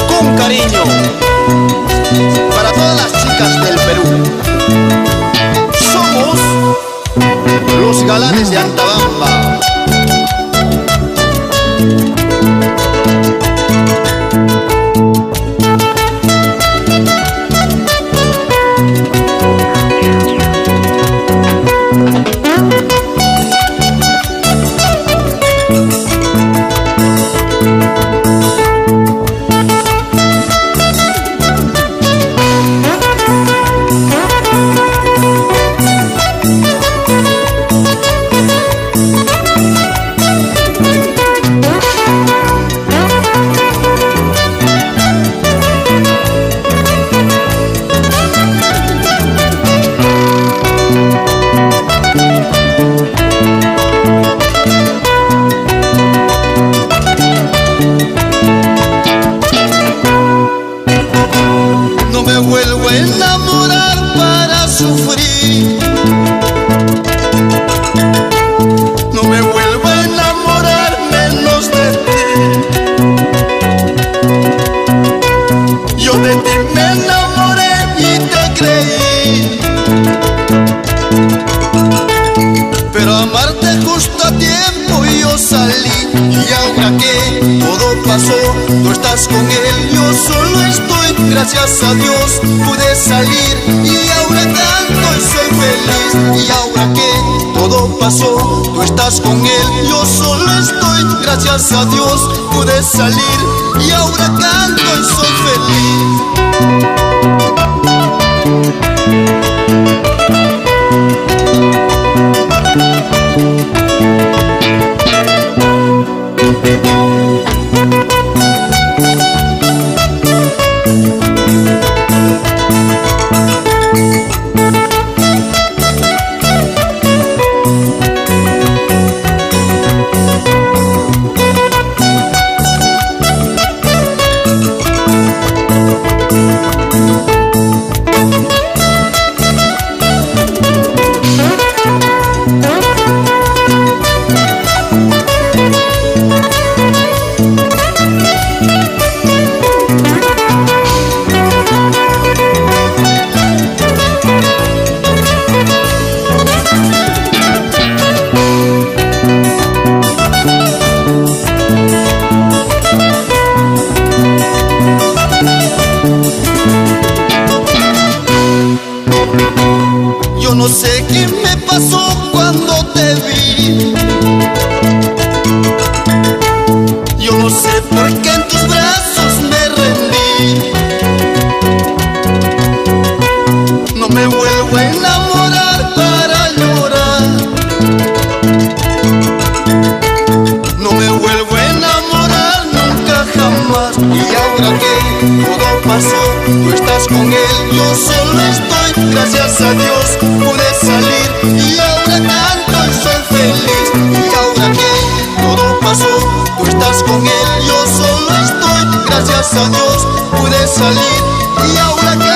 Con cariño para todas las chicas del Perú. Somos los galanes de Antabamba. No me vuelvo a enamorar para sufrir. No me vuelvo a enamorar menos de ti. Yo de ti me enamoré y te creí, pero amarte justo a tiempo y yo salí. Y ahora que todo pasó, tú estás con él, yo solo estoy. Gracias a Dios pude salir y ahora canto y soy feliz. Y ahora que todo pasó, tú estás con él, yo solo estoy. Gracias a Dios pude salir y ahora canto y soy feliz. Yo no sé qué me pasó cuando te vi. Yo no sé por qué en tus brazos me rendí. No me vuelvo a enamorar para llorar. No me vuelvo a enamorar nunca jamás. Y ahora que todo pasó, tú estás con él, yo solo estoy. Gracias a Dios pude salir y ahora canto y soy feliz. Y ahora que todo pasó, tú estás con él, yo solo estoy. Gracias a Dios pude salir y ahora canto.